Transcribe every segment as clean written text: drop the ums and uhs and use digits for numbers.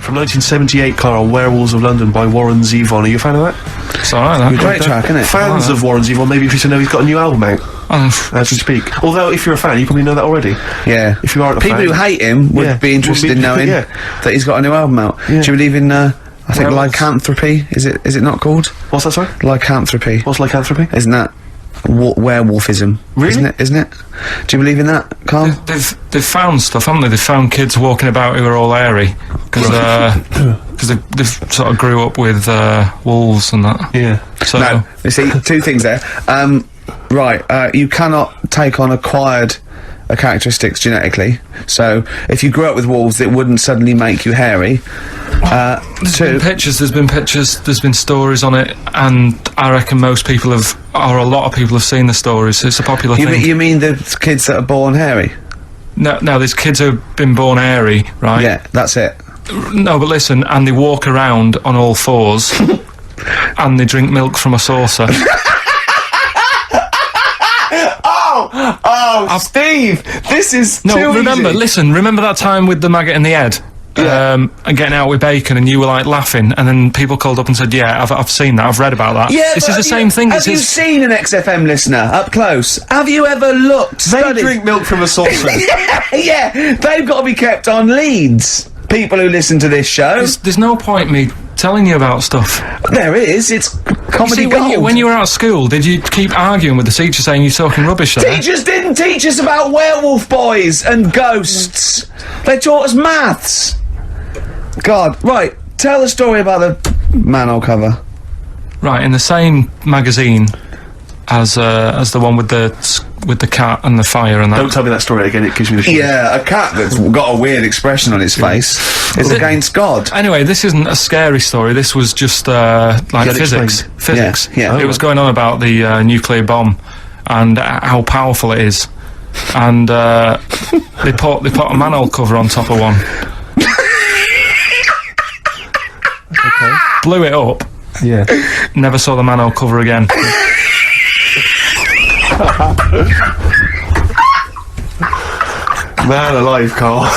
From 1978, Carl, Werewolves of London by Warren Zevon. Are you a fan of that? It's alright, that. Great track, isn't it? Fans of Warren Zevon, maybe if you should know he's got a new album out. As we speak. Although, if you're a fan, you probably know that already. Yeah. If you aren't a fan... People who hate him would be interested in knowing that he's got a new album out. Yeah. Do you believe in, I think lycanthropy? Is it not called? What's that, sorry? Lycanthropy. What's lycanthropy? Isn't that werewolfism? Really? Isn't it? Do you believe in that, Carl? They've found stuff, haven't they? They've found kids walking about who are all hairy. Because they've sort of grew up with wolves and that. Yeah. So No, you see, two things there. You cannot take on acquired characteristics genetically. So, if you grew up with wolves, it wouldn't suddenly make you hairy. There's been pictures, there's been stories on it, and I reckon most people a lot of people have seen the stories. It's a popular thing. You mean the kids that are born hairy? No, there's kids who've been born hairy, right? Yeah, that's it. No, but listen, and they walk around on all fours, and they drink milk from a saucer. Steve, this is remember that time with the maggot in the head? And getting out with bacon, and you were like laughing, and then people called up and said, yeah, I've seen that, I've read about that. Yeah, this is the same thing. Have you seen an XFM listener up close? Have you ever looked? They drink milk from a saucer. yeah, they've got to be kept on leads. People who listen to this show. There's no point me telling you about stuff. There is. It's comedy gold. When you were out of school, did you keep arguing with the teacher saying you're talking rubbish there? Teachers didn't teach us about werewolf boys and ghosts. They taught us maths. God, right, tell the story about the manhole cover. Right, in the same magazine as the one with the cat and the fire and that. Don't tell me that story again, it gives me the shivers. Yeah, a cat that's got a weird expression on its face is against God. Anyway, this isn't a scary story, this was just like physics. Yeah. It was going on about the nuclear bomb and how powerful it is. And they put a manhole cover on top of one. Okay. Blew it up. Yeah. Never saw the manhole cover again. Man alive, Carl.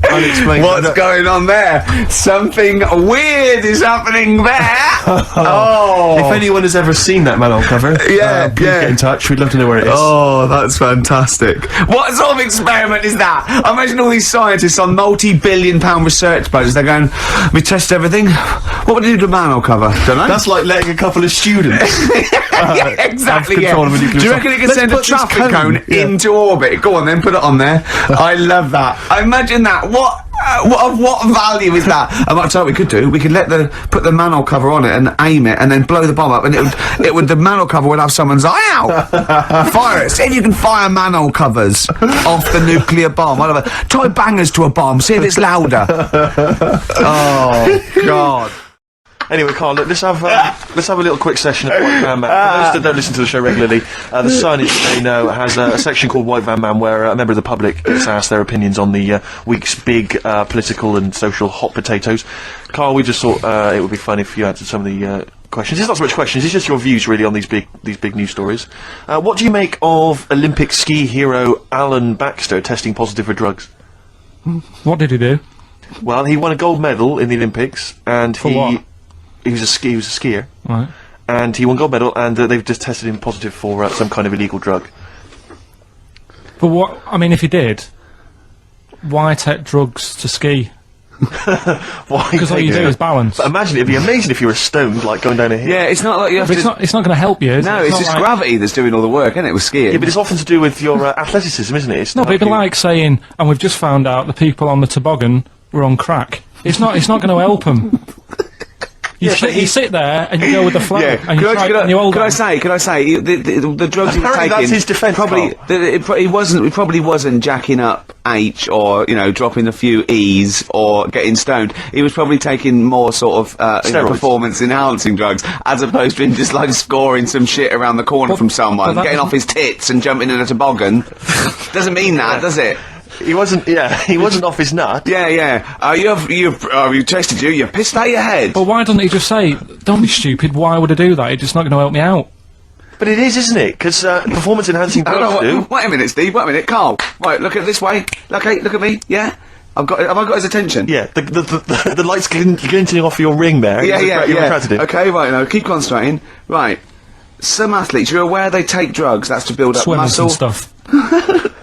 Unexplained. What's going on there? Something weird is happening there. If anyone has ever seen that manhole cover, please get in touch. We'd love to know where it is. Oh, that's fantastic. What sort of experiment is that? I imagine all these scientists on multi-billion-pound research budgets, they're going, we test everything. What would you do to a manhole cover? Don't know. That's like letting a couple of students yeah, exactly, have control of a nuclear Do you reckon it can send a traffic cone into orbit? Go on then, put it on there. I love that. I imagine that. What value is that? I might tell you what we could do. We could put the manhole cover on it and aim it, and then blow the bomb up, and the manhole cover would have someone's eye out. Fire it. See if you can fire manhole covers off the nuclear bomb. Whatever. Try bangers to a bomb. See if it's louder. Oh God. Anyway, Carl, look, let's have a little quick session of White Van Man. For those that don't listen to the show regularly, the Sun, as you may know, has a section called White Van Man where a member of the public gets asked their opinions on the week's big political and social hot potatoes. Carl, we just thought it would be fun if you answered some of the questions. It's not so much questions, it's just your views really on these big news stories. What do you make of Olympic ski hero Alan Baxter testing positive for drugs? What did he do? Well, he won a gold medal in the Olympics, and For what? He was a skier, Right. and he won gold medal, and they've just tested him positive for some kind of illegal drug. But what? I mean, if he did, why take drugs to ski? Why? Because all you do is balance. But imagine, it'd be amazing if you were stoned, like going down a hill. Yeah, it's not like you have But to. it's not going to help you. No, it's just like, gravity that's doing all the work, isn't it? With skiing. Yeah, but it's often to do with your athleticism, isn't it? It's No, to but it'd be help you- like saying, and we've just found out the people on the toboggan were on crack. It's not going to help them. You sit there and you go with the flow, and you try and you hold Could I on. say, the drugs he was Apparently taking... that's his defence, Probably, he probably wasn't jacking up H or, dropping a few E's or getting stoned. He was probably taking more sort of, Steroids. performance-enhancing drugs, as opposed to him just, like, scoring some shit around the corner from someone, that getting off his tits and jumping in a toboggan. Doesn't mean that, does it? He wasn't off his nut. Yeah. You tested you. You pissed out your head. But why doesn't he just say, don't be stupid, why would I do that? It's just not going to help me out. But it is, isn't it? Because performance-enhancing drugs do. Wait a minute, Steve. Wait a minute, Carl. Right, look at this way. Okay, look at me. Yeah. Have I got his attention? Yeah, the lights glinting off your ring there. Yeah. You're attracted to it. Okay, right, now, keep concentrating. Right. Some athletes, you're aware they take drugs, that's to build up Swimmers muscle. and stuff.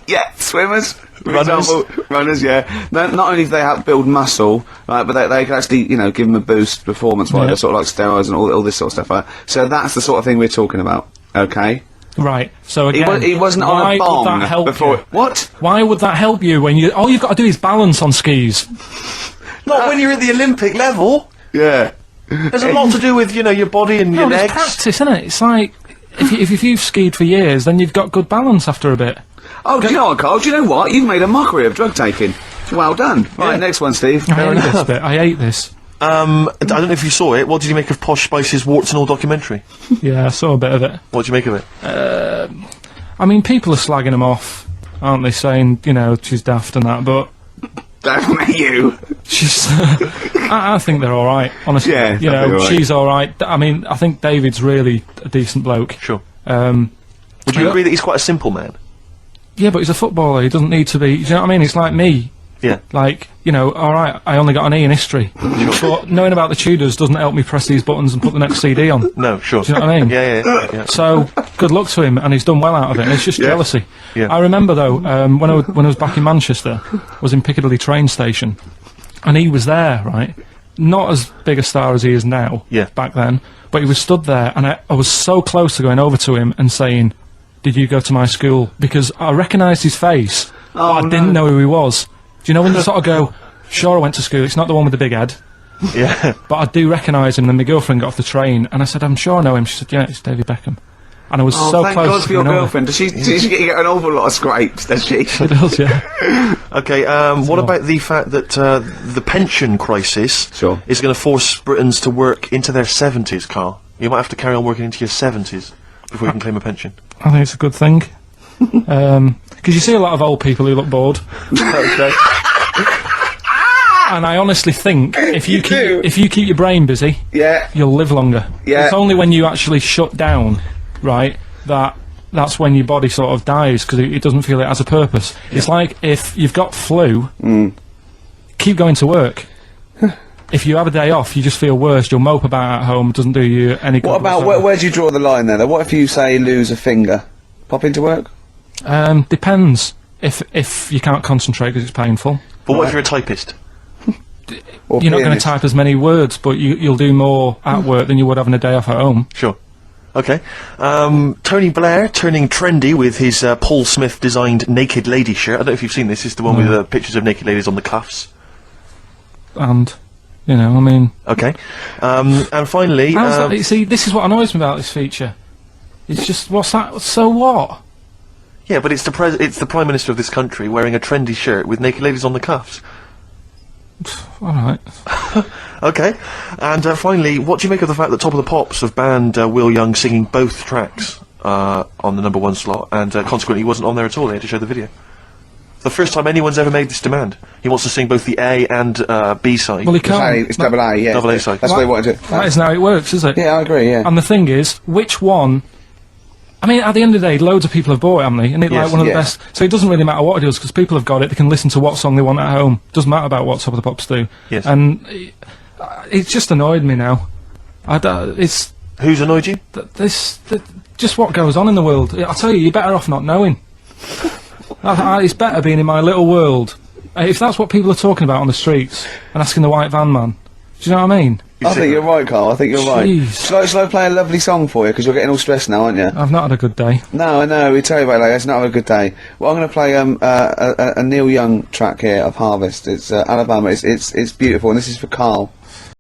Yeah, swimmers. For Runners. example, runners, yeah. Not only do they help build muscle, right, but they can actually, give them a boost performance-wise, Yeah. sort of like steroids and all this sort of stuff, right? So that's the sort of thing we're talking about, okay? Right. So again, He wasn't on why a bong would that help before. you? What? Why would that help you when all you've got to do is balance on skis? Not when you're at the Olympic level. Yeah. There's a lot to do with, your body and your No, legs. it's practice, isn't it? It's like if you've skied for years, then you've got good balance after a bit. Oh, do you know what, Carl? Do you know what? You've made a mockery of drug taking. Well done. Right, next one, Steve. I hate this bit. I hate this. I don't know if you saw it. What did you make of Posh Spice's warts and all documentary? Yeah, I saw a bit of it. What did you make of it? I mean, people are slagging him off, aren't they? Saying, she's daft and that, but Damn you. she's. I think they're all right, honestly. Yeah, I think they're all right. She's all right. I mean, I think David's really a decent bloke. Sure. Would Do you agree that he's quite a simple man? Yeah, but he's a footballer. He doesn't need to be. Do you know what I mean? It's like me. Yeah. Like, all right, I only got an E in history. But knowing about the Tudors doesn't help me press these buttons and put the next CD on. No, sure. Do you know what I mean? Yeah. So, good luck to him, and he's done well out of it, and it's just jealousy. Yeah. I remember, though, when I was back in Manchester, I was in Piccadilly train station, and he was there, right? Not as big a star as he is now, Yeah. back then, but he was stood there, and I was so close to going over to him and saying, "Did you go to my school?" Because I recognised his face, but I didn't know who he was. Do you know when you sort of go, "Sure, I went to school, it's not the one with the big head," Yeah. but I do recognise him, and my girlfriend got off the train, and I said, "I'm sure I know him." She said, "Yeah, it's David Beckham." And I was Oh, so thank close God to for your going over. girlfriend. Does she get an awful lot of scrapes, does she? She does, yeah. Okay, what about the fact that the pension crisis Sure. is going to force Britons to work into their 70s, Carl? You might have to carry on working into your 70s before you can claim a pension. I think it's a good thing. Because you see a lot of old people who look bored. Okay. And I honestly think if you keep your brain busy, Yeah. you'll live longer. Yeah. It's only when you actually shut down, right, that's when your body sort of dies because it doesn't feel it has a purpose. It's like if you've got flu, keep going to work. If you have a day off, you just feel worse. You'll mope about at home. It doesn't do you any good. What about, whatsoever. where do you draw the line there, though? What if you, say, lose a finger? Pop into work? Depends. If you can't concentrate because it's painful. But what if you're a typist? Or You're not going to pianist? type as many words, but you'll do more at work than you would having a day off at home. Sure. Okay. Tony Blair turning trendy with his Paul Smith designed naked lady shirt. I don't know if you've seen this. It's the one with pictures of naked ladies on the cuffs. And, I mean... Okay. And finally... how's that? See, this is what annoys me about this feature. It's just, what's that? So what? yeah, but it's the Prime Minister of this country wearing a trendy shirt with naked ladies on the cuffs. Alright. Okay. And finally, what do you make of the fact that Top of the Pops have banned Will Young singing both tracks on the #1 slot, and consequently he wasn't on there at all? They had to show the video. It's the first time anyone's ever made this demand. He wants to sing both the A and B side. Well, he can't. It's double A, yeah. Double A side. That's what they wanted to... That isn't how it works, is it? Yeah, I agree, yeah. And the thing is, which one... I mean, at the end of the day, loads of people have bought it, haven't they? And it's Yes, like one of the yeah. best... So it doesn't really matter what it is, because people have got it, they can listen to what song they want at home. Doesn't matter about what Top of the Pops do. Yes. And it's just annoyed me now. It's... Who's annoyed you? Just what goes on in the world. I tell you, you're better off not knowing. It's better being in my little world. If that's what people are talking about on the streets and asking the white van man, do you know what I mean? I think you're right, Carl. I think you're right. Jeez. Shall I play a lovely song for you? Because you're getting all stressed now, aren't you? I've not had a good day. No, I know. We tell you about it later. It's not having a good day. Well, I'm going to play a Neil Young track here of Harvest. It's Alabama. It's beautiful, and this is for Carl.